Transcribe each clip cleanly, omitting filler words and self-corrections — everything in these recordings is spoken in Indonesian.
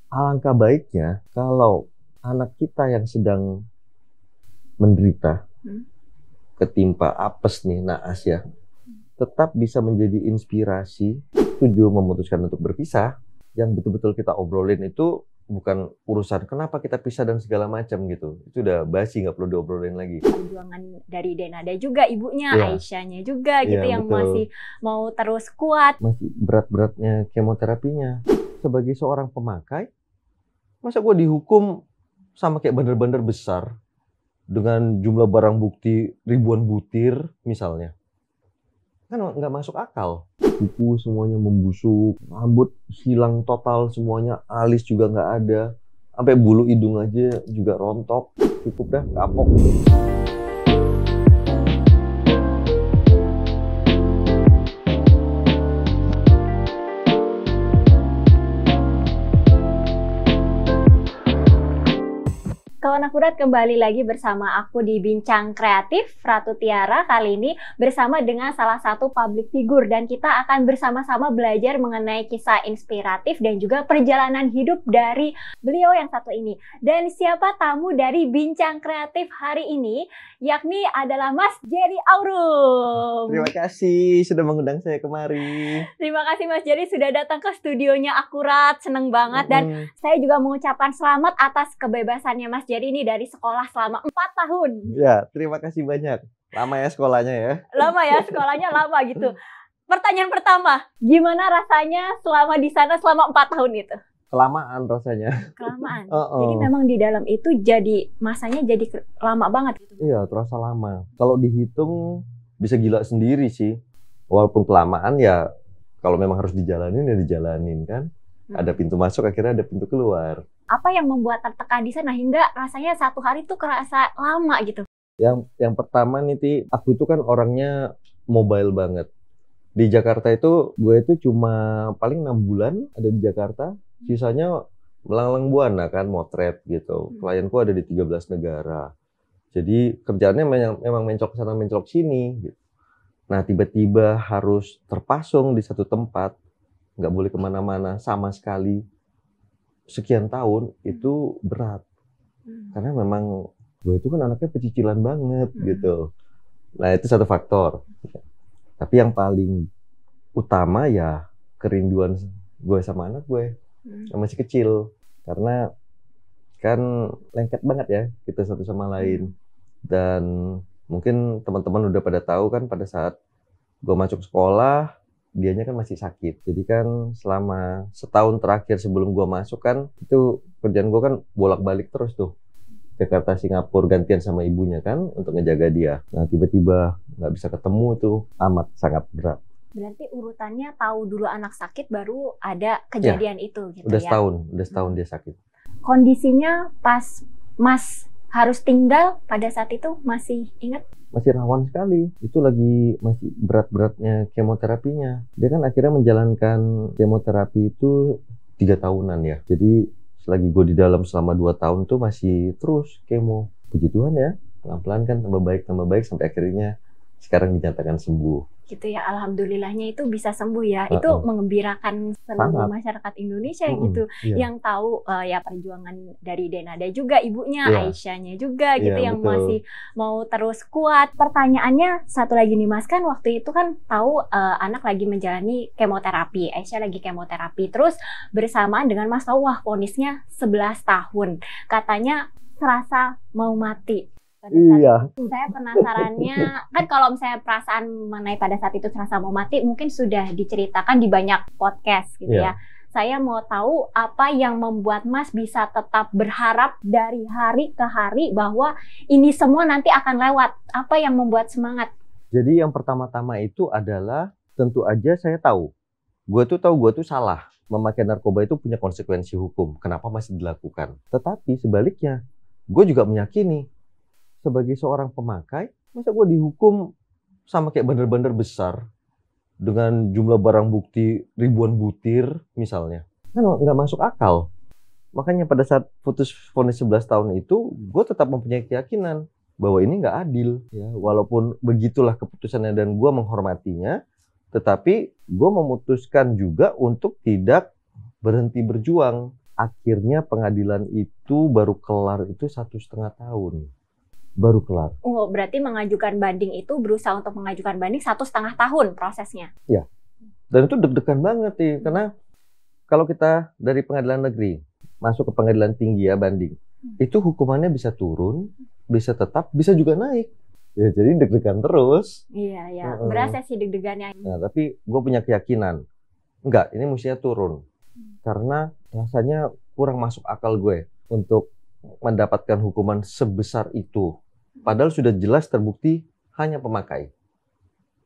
Alangkah baiknya kalau anak kita yang sedang menderita, ketimpa apes nih, naas ya, tetap bisa menjadi inspirasi. Tujuh memutuskan untuk berpisah, yang betul-betul kita obrolin itu bukan urusan kenapa kita pisah dan segala macam gitu. Itu udah basi, nggak perlu diobrolin lagi. Perjuangan dari Denada juga, ibunya, Iya. Aisyahnya juga gitu Iya, yang betul. masih mau terus kuat. Masih berat-beratnya kemoterapinya. Sebagai seorang pemakai, masa gue dihukum sama kayak bandar-bandar besar dengan jumlah barang bukti ribuan butir misalnya. Kan nggak masuk akal. Kuku semuanya membusuk, rambut hilang total semuanya, alis juga nggak ada, sampai bulu hidung aja juga rontok. Cukup dah, kapok. Kawan Akurat kembali lagi bersama aku di Bincang Kreatif, Ratu Tiara, kali ini bersama dengan salah satu public figure dan kita akan bersama-sama belajar mengenai kisah inspiratif dan juga perjalanan hidup dari beliau yang satu ini. Dan siapa tamu dari Bincang Kreatif hari ini? Yakni adalah Mas Jerry Aurum. Terima kasih sudah mengundang saya kemari. Terima kasih Mas Jerry sudah datang ke studionya Akurat, seneng banget. Dan saya juga mengucapkan selamat atas kebebasannya Mas Jerry ini dari sekolah selama 4 tahun. Ya, terima kasih banyak. Lama ya sekolahnya ya. Lama ya, sekolahnya lama gitu. Pertanyaan pertama, gimana rasanya selama di sana selama 4 tahun itu? Kelamaan rasanya. Kelamaan. Jadi memang di dalam itu jadi masanya jadi lama banget gitu. Iya, terasa lama. Kalau dihitung bisa gila sendiri sih. Walaupun kelamaan ya, kalau memang harus dijalanin ya dijalanin kan. Ada pintu masuk, akhirnya ada pintu keluar. Apa yang membuat tertekan di sana hingga rasanya satu hari tuh kerasa lama gitu? Yang pertama nih, Ti, aku itu kan orangnya mobile banget. Di Jakarta itu, gue itu cuma paling 6 bulan ada di Jakarta. Sisanya melanglang buana kan, motret gitu. Klienku ada di 13 negara. Jadi kerjaannya memang mencok sana mencok sini gitu. Nah, tiba-tiba harus terpasung di satu tempat, nggak boleh kemana-mana sama sekali. Sekian tahun itu berat. Karena memang gue itu kan anaknya pecicilan banget gitu. Nah, itu satu faktor. Tapi yang paling utama ya kerinduan gue sama anak gue yang masih kecil. Karena kan lengket banget ya kita satu sama lain. Dan mungkin teman-teman udah pada tahu kan pada saat gue masuk sekolah, dianya kan masih sakit. Jadi kan selama setahun terakhir sebelum gue masuk kan, itu kerjaan gue kan bolak-balik terus tuh. Jakarta, Singapura, gantian sama ibunya kan untuk ngejaga dia. Nah, tiba-tiba nggak bisa ketemu tuh, amat sangat berat. Berarti urutannya tahu dulu anak sakit baru ada kejadian itu gitu udah ya? Udah setahun dia sakit. Kondisinya pas Mas harus tinggal pada saat itu masih ingat? Masih rawan sekali. Itu lagi masih berat-beratnya kemoterapinya. Dia kan akhirnya menjalankan kemoterapi itu 3 tahunan ya. Jadi selagi gue di dalam selama 2 tahun tuh masih terus kemo. Puji Tuhan ya, pelan-pelan kan tambah baik sampai akhirnya sekarang dinyatakan sembuh. Gitu ya, alhamdulillahnya itu bisa sembuh ya. Itu mengembirakan seluruh masyarakat Indonesia gitu. Yang tahu ya perjuangan dari Denada juga, ibunya, Aisyahnya juga gitu yang betul. masih mau terus kuat. Pertanyaannya satu lagi nih Mas, kan waktu itu kan tahu anak lagi menjalani kemoterapi, Aisyah lagi kemoterapi. Terus bersamaan dengan Mas tahu wah vonisnya 11 tahun. Katanya serasa mau mati. Iya. Saya penasarannya, kan kalau misalnya perasaan mengenai pada saat itu serasa mau mati, mungkin sudah diceritakan di banyak podcast gitu ya. Saya mau tahu apa yang membuat Mas bisa tetap berharap dari hari ke hari bahwa ini semua nanti akan lewat. Apa yang membuat semangat? Jadi yang pertama-tama itu adalah tentu aja saya tahu. Gue tuh salah. Memakai narkoba itu punya konsekuensi hukum. Kenapa masih dilakukan? Tetapi sebaliknya, gue juga meyakini sebagai seorang pemakai, masa gue dihukum sama kayak bandar-bandar besar dengan jumlah barang bukti ribuan butir misalnya. Kan nggak masuk akal. Makanya pada saat putus vonis 11 tahun itu, gue tetap mempunyai keyakinan bahwa ini nggak adil. Ya, walaupun begitulah keputusannya dan gue menghormatinya, tetapi gue memutuskan juga untuk tidak berhenti berjuang. akhirnya pengadilan itu baru kelar itu 1,5 tahun. Baru kelar. Oh, berarti mengajukan banding itu berusaha untuk mengajukan banding 1,5 tahun prosesnya. Ya. Dan itu deg-degan banget nih, karena kalau kita dari pengadilan negeri masuk ke pengadilan tinggi ya banding, itu hukumannya bisa turun, bisa tetap, bisa juga naik. Ya jadi deg-degan terus. Iya, ya. Berasa sih deg-degannya. Nah, tapi gue punya keyakinan, enggak, ini mestinya turun. Karena rasanya kurang masuk akal gue untuk mendapatkan hukuman sebesar itu. Padahal sudah jelas terbukti hanya pemakai.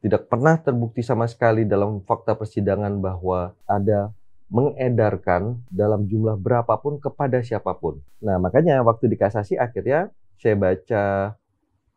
Tidak pernah terbukti sama sekali dalam fakta persidangan bahwa ada mengedarkan dalam jumlah berapapun kepada siapapun. Nah, makanya waktu dikasasi akhirnya saya baca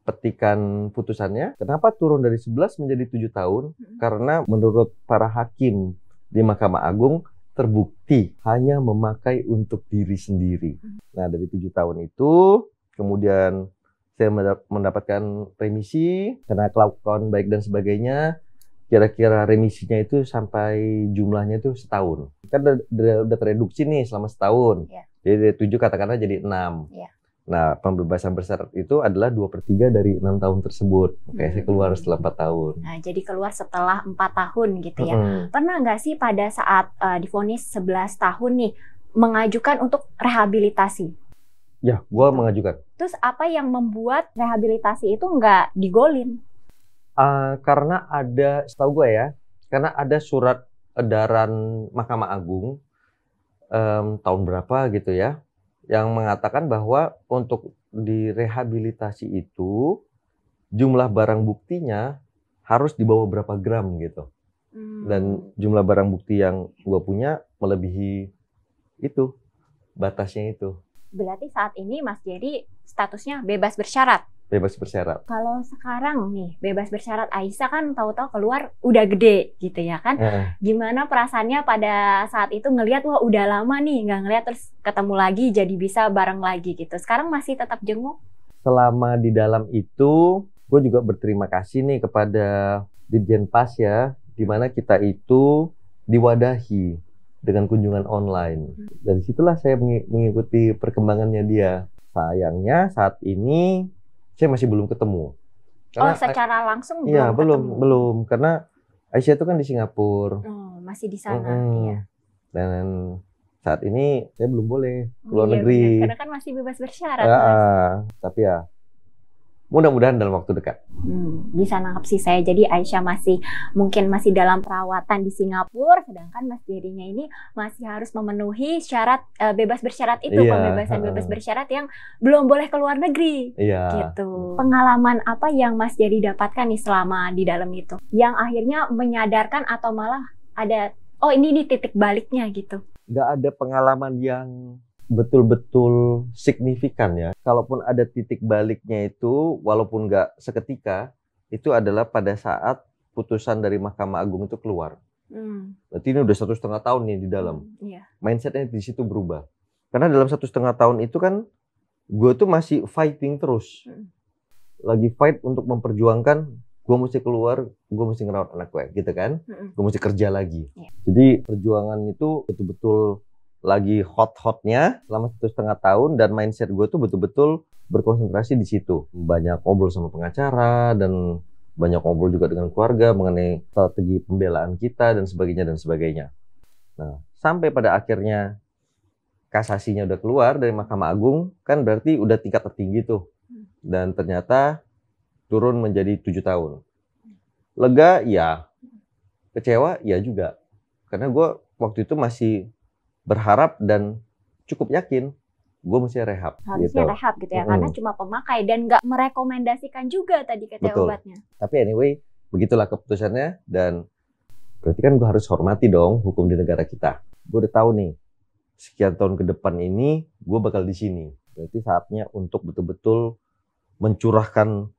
petikan putusannya. Kenapa turun dari 11 menjadi 7 tahun? Karena menurut para hakim di Mahkamah Agung terbukti hanya memakai untuk diri sendiri. Nah, dari 7 tahun itu kemudian saya mendapatkan remisi karena kelakuan baik dan sebagainya. Kira-kira remisinya itu sampai jumlahnya itu setahun. Kan udah tereduksi nih selama setahun. Yeah. Jadi dari 7 katakanlah jadi 6. Yeah. Nah, pembebasan bersyarat itu adalah 2/3 dari 6 tahun tersebut. Oke, saya keluar setelah 4 tahun. Nah, jadi keluar setelah 4 tahun gitu ya. Pernah nggak sih pada saat divonis 11 tahun nih mengajukan untuk rehabilitasi? Ya, gua mengajukan. Terus apa yang membuat rehabilitasi itu nggak digolin? Karena ada, setahu gue ya, karena ada surat edaran Mahkamah Agung tahun berapa gitu ya, yang mengatakan bahwa untuk direhabilitasi itu jumlah barang buktinya harus di bawah berapa gram gitu. Dan jumlah barang bukti yang gue punya melebihi itu, batasnya itu. Berarti saat ini Mas Jerry statusnya bebas bersyarat. Bebas bersyarat. Kalau sekarang nih bebas bersyarat, Aisyah kan tahu-tahu keluar udah gede gitu ya kan. Gimana perasaannya pada saat itu ngelihat wah udah lama nih nggak ngelihat, terus ketemu lagi jadi bisa bareng lagi gitu. Sekarang masih tetap jenguk? Selama di dalam itu gue juga berterima kasih nih kepada Dirjen Pas ya, di mana kita itu diwadahi dengan kunjungan online. Dari situlah saya mengikuti perkembangannya dia. Sayangnya saat ini saya masih belum ketemu. Karena, secara langsung iya, belum ketemu? Belum. Karena Aisyah itu kan di Singapura. Oh, masih di sana. Iya. Dan saat ini saya belum boleh keluar negeri. Benar. Karena kan masih bebas bersyarat. Mas. Tapi ya mudah-mudahan dalam waktu dekat. Bisa nangkep sih saya. Jadi Aisyah mungkin masih dalam perawatan di Singapura, sedangkan Mas Jerry-nya ini masih harus memenuhi syarat bebas bersyarat itu, pembebasan bebas bersyarat yang belum boleh keluar negeri. Gitu. Pengalaman apa yang Mas Jerry dapatkan nih selama di dalam itu, yang akhirnya menyadarkan atau malah ada, oh ini titik baliknya gitu? Nggak ada pengalaman yang betul-betul signifikan ya. Kalaupun ada titik baliknya itu, walaupun nggak seketika, itu adalah pada saat putusan dari Mahkamah Agung itu keluar. Berarti ini udah 1,5 tahun nih di dalam. Mindsetnya di situ berubah. Karena dalam 1,5 tahun itu kan, gue tuh masih fighting terus. Lagi fight untuk memperjuangkan, gue mesti keluar, gue mesti ngerawat anak gue, gitu kan. Gue mesti kerja lagi. Jadi perjuangan itu betul-betul lagi hot-hotnya selama 1,5 tahun, dan mindset gue tuh betul-betul berkonsentrasi di situ. Banyak ngobrol sama pengacara dan banyak ngobrol juga dengan keluarga mengenai strategi pembelaan kita dan sebagainya dan sebagainya. Nah, sampai pada akhirnya kasasinya udah keluar dari Mahkamah Agung, kan berarti udah tingkat tertinggi tuh. Dan ternyata turun menjadi 7 tahun. Lega, ya. Kecewa, ya juga. Karena gue waktu itu masih berharap dan cukup yakin gue mesti rehab. Harusnya rehab gitu ya, karena cuma pemakai dan nggak merekomendasikan juga tadi katanya obatnya. Tapi anyway, begitulah keputusannya, dan berarti kan gue harus hormati dong hukum di negara kita. Gue udah tahu nih, sekian tahun ke depan ini gue bakal di sini. Berarti saatnya untuk betul-betul mencurahkan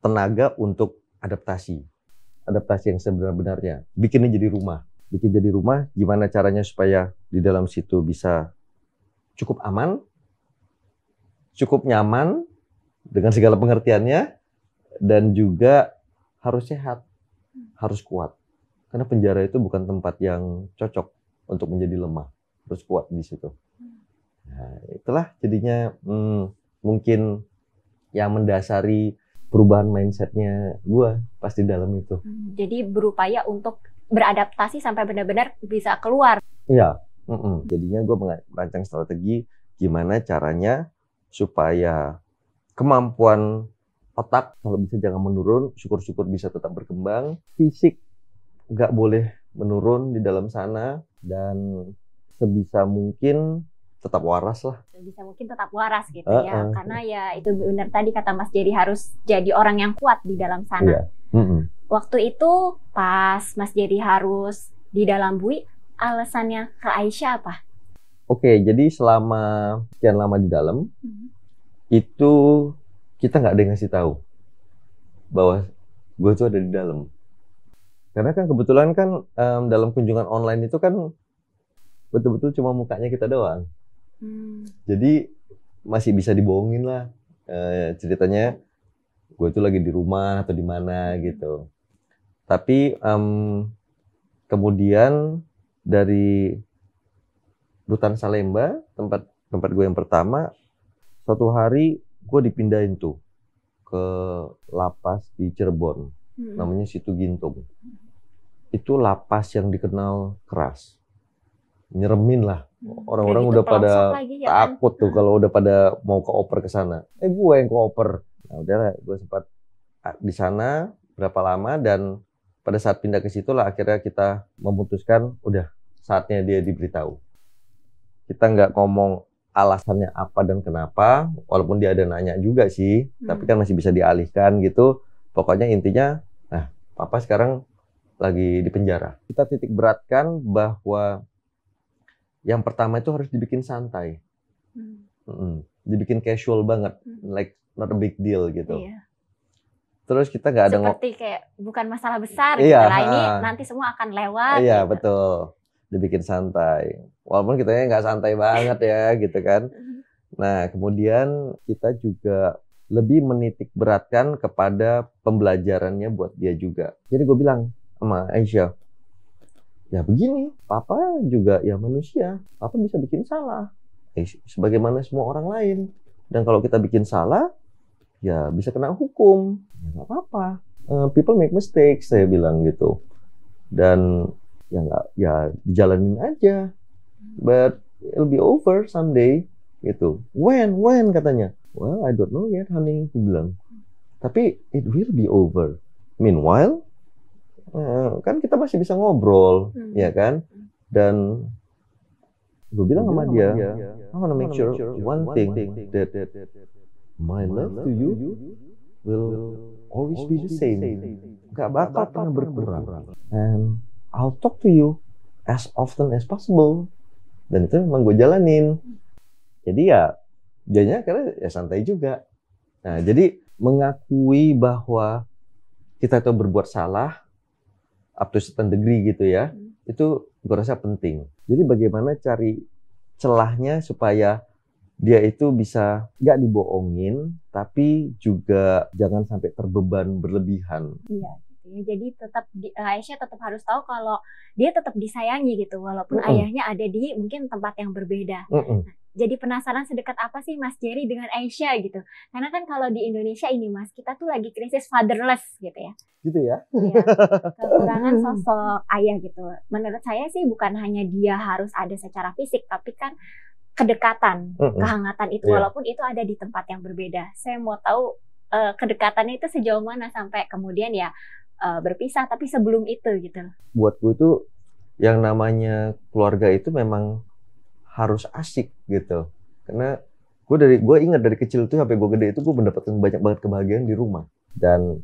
tenaga untuk adaptasi. Adaptasi yang sebenar-benarnya. Bikinnya jadi rumah. Bikin jadi rumah, gimana caranya supaya di dalam situ bisa cukup aman, cukup nyaman, dengan segala pengertiannya, dan juga harus sehat, harus kuat. Karena penjara itu bukan tempat yang cocok untuk menjadi lemah, harus kuat di situ. Nah, itulah jadinya mungkin yang mendasari perubahan mindsetnya gue pas di dalam itu. Jadi berupaya untuk beradaptasi sampai benar-benar bisa keluar. Iya. Jadinya gue merancang strategi gimana caranya supaya kemampuan otak kalau bisa jangan menurun, syukur-syukur bisa tetap berkembang, fisik nggak boleh menurun di dalam sana, dan sebisa mungkin tetap waras lah. Sebisa mungkin tetap waras gitu ya, karena ya itu benar tadi kata Mas Jerry, harus jadi orang yang kuat di dalam sana. Waktu itu pas Mas Jerry harus di dalam bui, alasannya ke Aisyah apa? Oke, jadi selama sekian lama di dalam, itu kita nggak ada yang ngasih tahu bahwa gue tuh ada di dalam. Karena kan kebetulan kan dalam kunjungan online itu kan betul-betul cuma mukanya kita doang. Jadi masih bisa dibohongin lah ceritanya gue tuh lagi di rumah atau di mana gitu. Tapi kemudian dari Rutan Salemba, tempat gue yang pertama, suatu hari gue dipindahin tuh ke lapas di Cirebon, namanya Situ Gintung. Itu lapas yang dikenal keras, nyeremin lah. Orang-orang udah pada takut tuh kalau udah pada mau keoper ke sana. Gue yang keoper. Nah udahlah, gue sempat di sana berapa lama, dan pada saat pindah ke situ lah akhirnya kita memutuskan udah saatnya dia diberitahu. Kita nggak ngomong alasannya apa dan kenapa, walaupun dia ada nanya juga sih, tapi kan masih bisa dialihkan gitu. Pokoknya intinya, nah papa sekarang lagi di penjara. Kita titik beratkan bahwa yang pertama itu harus dibikin santai, dibikin casual banget, like not a big deal gitu. Iya. Terus kita nggak ada seperti kayak bukan masalah besar, iya, gitu lah, ini nanti semua akan lewat. Iya gitu. Betul, dibikin santai. Walaupun kitanya nggak santai banget ya gitu kan. Nah kemudian kita juga lebih menitik beratkan kepada pembelajarannya buat dia juga. Jadi gue bilang sama Aisyah, ya begini, papa juga ya manusia, papa bisa bikin salah, sebagaimana semua orang lain. Dan kalau kita bikin salah, ya bisa kena hukum, ya nggak apa-apa. People make mistakes, saya bilang gitu. Dan ya nggak, ya dijalanin aja. But it'll be over someday, gitu. When katanya. Well, I don't know yet, honey, aku bilang. Tapi it will be over. Meanwhile, kan kita masih bisa ngobrol, ya kan? Dan gue bilang sama dia, I wanna make sure one thing, that my love to you will always be the same. Gak bakal pernah berkurang. And I'll talk to you as often as possible. Dan itu memang gue jalanin. Jadi ya, jadinya karena ya santai juga. Nah, jadi mengakui bahwa kita itu berbuat salah, up to certain degree gitu ya, itu gue rasa penting. Jadi bagaimana cari celahnya supaya dia itu bisa gak dibohongin, tapi juga jangan sampai terbeban berlebihan. Iya, jadi tetap Aisyah tetap harus tahu kalau dia tetap disayangi gitu, walaupun ayahnya ada di mungkin tempat yang berbeda. Jadi penasaran sedekat apa sih Mas Jerry dengan Aisyah gitu. Karena kan kalau di Indonesia ini Mas, kita tuh lagi krisis fatherless gitu ya. Gitu ya? Iya, kekurangan sosok ayah gitu. Menurut saya sih bukan hanya dia harus ada secara fisik, tapi kan kedekatan, kehangatan itu, walaupun itu ada di tempat yang berbeda. Saya mau tahu kedekatannya itu sejauh mana sampai kemudian ya berpisah, tapi sebelum itu gitu. Buat gue tuh yang namanya keluarga itu memang harus asik gitu. Karena gue ingat dari kecil tuh sampai gue gede itu gue mendapatkan banyak banget kebahagiaan di rumah. Dan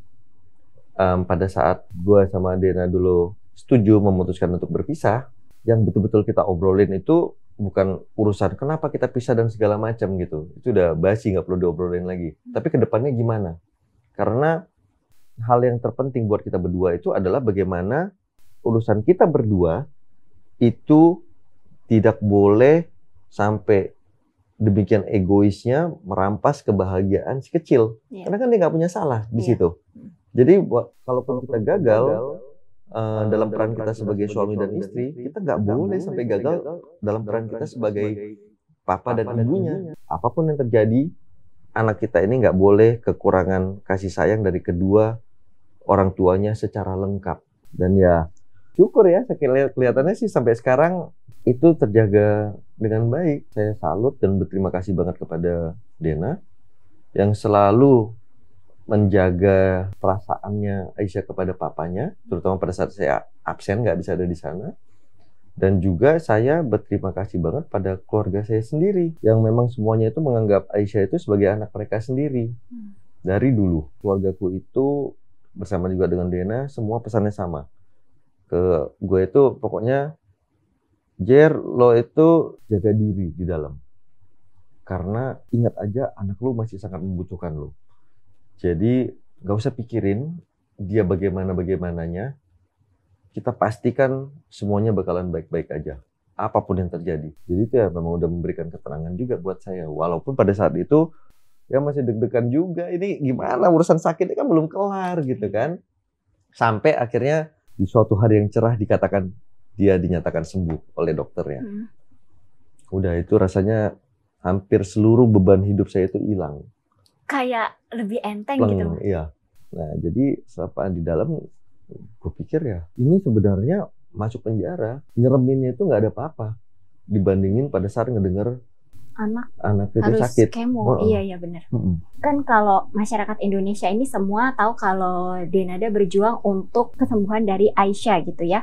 pada saat gue sama Dena dulu setuju memutuskan untuk berpisah, yang betul-betul kita obrolin itu bukan urusan kenapa kita pisah dan segala macam gitu. Itu udah basi, nggak perlu diobrolin lagi. Tapi kedepannya gimana? Karena hal yang terpenting buat kita berdua itu adalah bagaimana urusan kita berdua itu tidak boleh sampai demikian egoisnya merampas kebahagiaan si kecil. Karena kan dia nggak punya salah di situ. Jadi kalaupun kita gagal dalam peran kita sebagai suami dan istri, kita nggak boleh sampai gagal dalam peran kita sebagai papa dan ibunya. Apapun yang terjadi, anak kita ini nggak boleh kekurangan kasih sayang dari kedua orang tuanya secara lengkap. Dan ya syukur ya, kelihatannya sih sampai sekarang itu terjaga dengan baik. Saya salut dan berterima kasih banget kepada Dena yang selalu menjaga perasaannya Aisyah kepada papanya, terutama pada saat saya absen nggak bisa ada di sana. Dan juga saya berterima kasih banget pada keluarga saya sendiri yang memang semuanya itu menganggap Aisyah itu sebagai anak mereka sendiri. Dari dulu keluargaku itu bersama juga dengan Dena semua pesannya sama ke gue itu, pokoknya Jer, lo itu jaga diri di dalam karena ingat aja anak lo masih sangat membutuhkan lo. Jadi gak usah pikirin dia bagaimananya, kita pastikan semuanya bakalan baik-baik aja, apapun yang terjadi. Jadi itu ya memang udah memberikan keterangan juga buat saya. Walaupun pada saat itu ya masih deg-degan juga. Ini gimana urusan sakitnya kan belum kelar gitu kan. Sampai akhirnya di suatu hari yang cerah dikatakan dia dinyatakan sembuh oleh dokternya. Udah itu rasanya hampir seluruh beban hidup saya itu hilang. Kayak lebih enteng gitu. Iya. Nah jadi selama di dalam gue pikir ya, ini sebenarnya masuk penjara, nyereminnya itu nggak ada apa-apa dibandingin pada saat ngedenger anak itu harus sakit. Kemo. Iya benar. Kan kalau masyarakat Indonesia ini semua tahu kalau Denada berjuang untuk kesembuhan dari Aisyah gitu ya.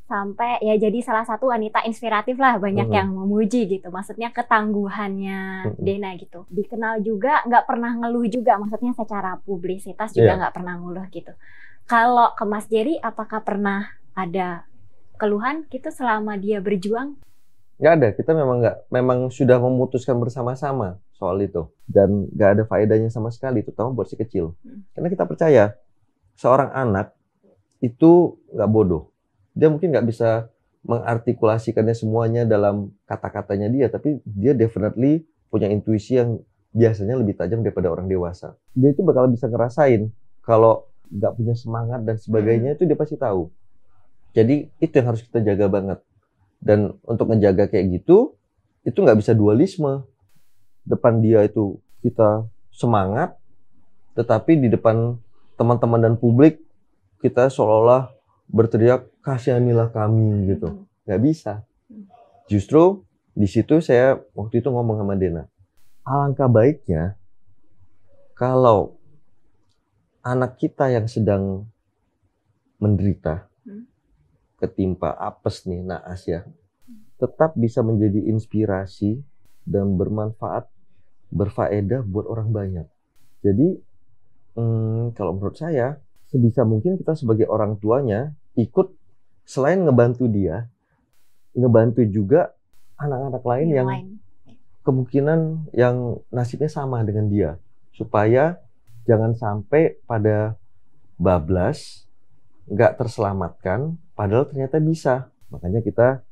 Sampai ya jadi salah satu wanita inspiratif lah, banyak yang memuji gitu. Maksudnya ketangguhannya Dena gitu. Dikenal juga nggak pernah ngeluh juga, maksudnya secara publisitas juga nggak pernah ngeluh gitu. Kalau ke Mas Jerry, apakah pernah ada keluhan gitu selama dia berjuang? Nggak ada, kita memang sudah memutuskan bersama-sama soal itu. Dan nggak ada faedahnya sama sekali, terutama buat si kecil. Karena kita percaya, seorang anak itu nggak bodoh. Dia mungkin nggak bisa mengartikulasikannya semuanya dalam kata-katanya dia, tapi dia definitely punya intuisi yang biasanya lebih tajam daripada orang dewasa. Dia itu bakal bisa ngerasain kalau nggak punya semangat dan sebagainya, itu dia pasti tahu. Jadi itu yang harus kita jaga banget. Dan untuk menjaga kayak gitu, itu nggak bisa dualisme. Depan dia itu kita semangat, tetapi di depan teman-teman dan publik kita seolah-olah berteriak kasihanilah kami gitu. Nggak bisa. Justru di situ saya waktu itu ngomong sama Dena, alangkah baiknya kalau anak kita yang sedang menderita, ketimpa apes nih, naas ya, tetap bisa menjadi inspirasi dan bermanfaat, berfaedah buat orang banyak. Jadi kalau menurut saya, sebisa mungkin kita sebagai orang tuanya ikut, selain ngebantu dia, ngebantu juga anak-anak lain yang kemungkinan yang nasibnya sama dengan dia, supaya jangan sampai pada bablas, nggak terselamatkan, padahal ternyata bisa. Makanya kita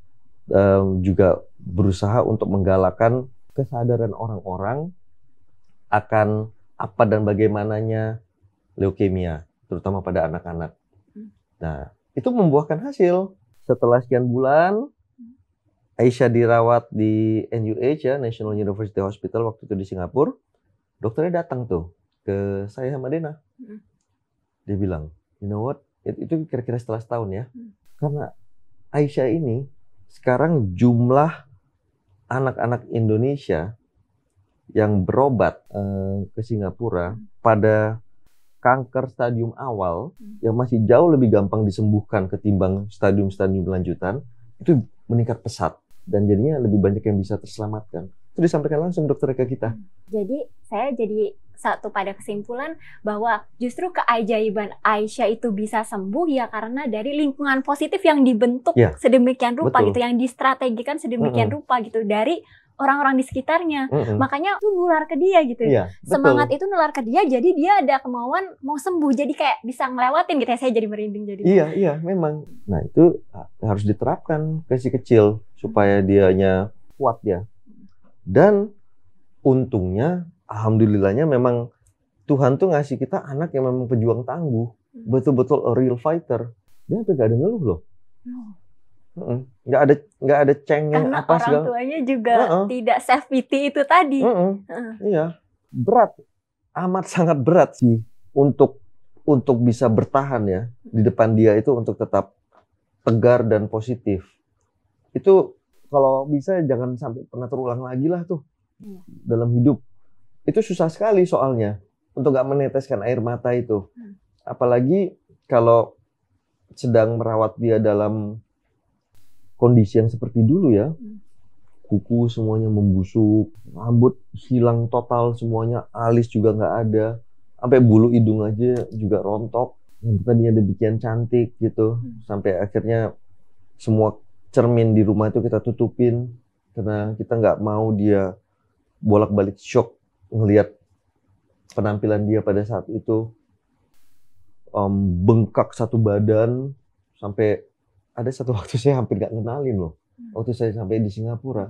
juga berusaha untuk menggalakkan kesadaran orang-orang akan apa dan bagaimananya leukemia, terutama pada anak-anak. Nah, itu membuahkan hasil. Setelah sekian bulan, Aisyah dirawat di NUH ya, National University Hospital waktu itu di Singapura. Dokternya datang tuh ke saya sama Dena. Dia bilang, you know what, itu kira-kira setelah setahun ya. Karena Aisyah ini sekarang jumlah anak-anak Indonesia yang berobat ke Singapura pada kanker stadium awal yang masih jauh lebih gampang disembuhkan ketimbang stadium-stadium lanjutan, itu meningkat pesat dan jadinya lebih banyak yang bisa terselamatkan. Itu disampaikan langsung dokter ke kita. Jadi saya jadi satu pada kesimpulan bahwa justru keajaiban Aisyah itu bisa sembuh ya karena dari lingkungan positif yang dibentuk sedemikian rupa gitu, yang distrategikan sedemikian rupa gitu dari orang-orang di sekitarnya. Makanya itu nular ke dia gitu. Semangat itu nular ke dia, jadi dia ada kemauan mau sembuh. Jadi kayak bisa ngelewatin gitu ya, saya jadi merinding jadi. Iya, memang. Nah, itu harus diterapkan ke si kecil supaya dianya kuat ya. Dan untungnya, alhamdulillahnya memang Tuhan tuh ngasih kita anak yang memang pejuang tangguh. Betul-betul a real fighter. Dia sampai gak ada ngeluh loh. Nggak ada cengeng Karena apa orang segala. tuanya juga Heeh. tidak safety itu tadi. Heeh. Heeh. Iya, berat, amat sangat berat sih untuk bisa bertahan ya di depan dia itu, untuk tetap tegar dan positif. Itu kalau bisa jangan sampai pernah terulang lagi lah tuh Iya. dalam hidup. Itu susah sekali soalnya untuk nggak meneteskan air mata itu. Apalagi kalau sedang merawat dia dalam kondisi yang seperti dulu ya. Kuku semuanya membusuk, rambut hilang total semuanya, alis juga nggak ada, sampai bulu hidung aja juga rontok. Yang tadinya demikian cantik gitu, sampai akhirnya semua cermin di rumah itu kita tutupin karena kita nggak mau dia bolak-balik shock ngelihat penampilan dia pada saat itu. Bengkak satu badan, sampai ada satu waktu saya hampir nggak kenalin loh waktu saya sampai di Singapura.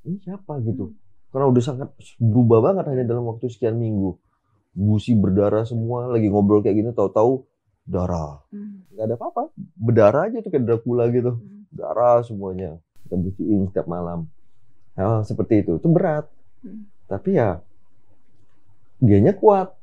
Ini siapa gitu, karena udah sangat berubah banget hanya dalam waktu sekian minggu. Gusi berdarah semua, lagi ngobrol kayak gini tahu-tahu darah. Nggak ada apa-apa, berdarah aja tuh kayak Dracula gitu. Darah semuanya, kita bersihin setiap malam. Nah, seperti itu berat. Tapi ya dianya kuat.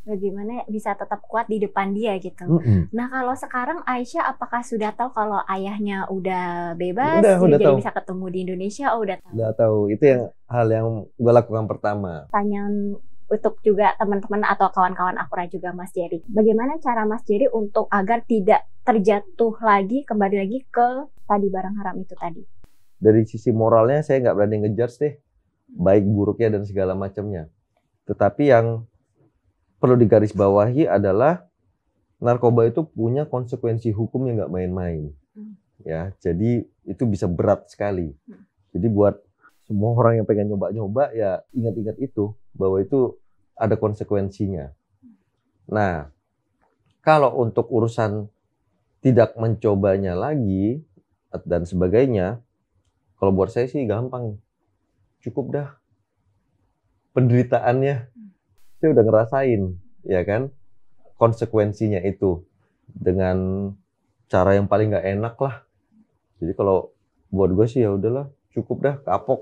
Bagaimana bisa tetap kuat di depan dia gitu. Nah, kalau sekarang Aisyah apakah sudah tahu kalau ayahnya udah bebas, udah jadi tahu. bisa ketemu di Indonesia? Oh, udah tahu. Udah tahu. Itu yang hal yang gue lakukan pertama. Pertanyaan untuk juga teman-teman atau kawan-kawan Akurat juga Mas Jerry. Bagaimana cara Mas Jerry untuk agar tidak terjatuh lagi, kembali lagi ke tadi barang haram itu tadi? Dari sisi moralnya saya nggak berani ngejudge deh, baik buruknya dan segala macamnya. Tetapi yang perlu digarisbawahi adalah narkoba itu punya konsekuensi hukum yang nggak main-main. Ya, jadi itu bisa berat sekali. Jadi buat semua orang yang pengen nyoba-nyoba ya ingat-ingat itu, bahwa itu ada konsekuensinya. Nah, kalau untuk urusan tidak mencobanya lagi dan sebagainya, kalau buat saya sih gampang. Cukup dah penderitaannya. Saya udah ngerasain, ya kan, konsekuensinya itu dengan cara yang paling nggak enak lah. Jadi kalau buat gue sih ya udahlah, cukup dah, kapok.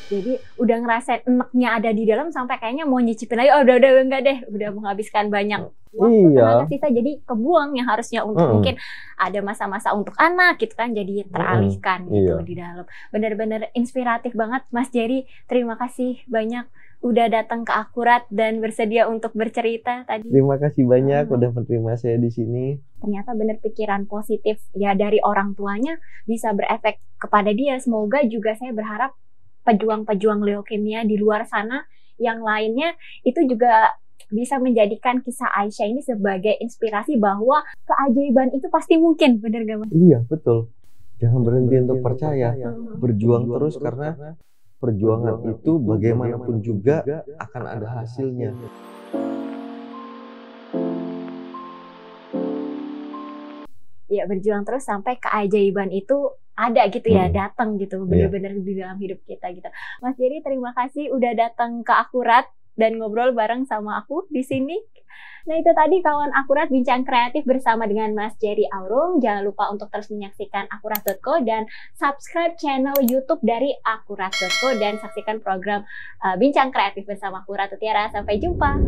Jadi udah ngerasain enaknya ada di dalam sampai kayaknya mau nyicipin lagi. Oh udah enggak deh, udah menghabiskan banyak waktu, tenaga sisa, jadi kebuang yang harusnya untuk mungkin ada masa-masa untuk anak gitu kan, jadi teralihkan gitu di dalam. Bener-bener inspiratif banget Mas Jerry. Terima kasih banyak udah datang ke Akurat dan bersedia untuk bercerita tadi. Terima kasih banyak udah menerima saya di sini. Ternyata bener pikiran positif ya dari orang tuanya bisa berefek kepada dia. Semoga juga saya berharap pejuang-pejuang leukemia di luar sana yang lainnya itu juga bisa menjadikan kisah Aisyah ini sebagai inspirasi bahwa keajaiban itu pasti mungkin, bener gak Mas? Iya, betul. Jangan berhenti untuk percaya, berjuang terus karena perjuangan itu bagaimanapun juga akan ada hasilnya. Ya, berjuang terus sampai keajaiban itu ada gitu ya, datang gitu, bener-bener di dalam hidup kita gitu. Mas Jerry, terima kasih udah datang ke Akurat dan ngobrol bareng sama aku di sini. Nah, itu tadi kawan Akurat bincang kreatif bersama dengan Mas Jerry Aurum. Jangan lupa untuk terus menyaksikan akurat.co dan subscribe channel YouTube dari akurat.co dan saksikan program bincang kreatif bersama aku Ratu Tiara. Sampai jumpa.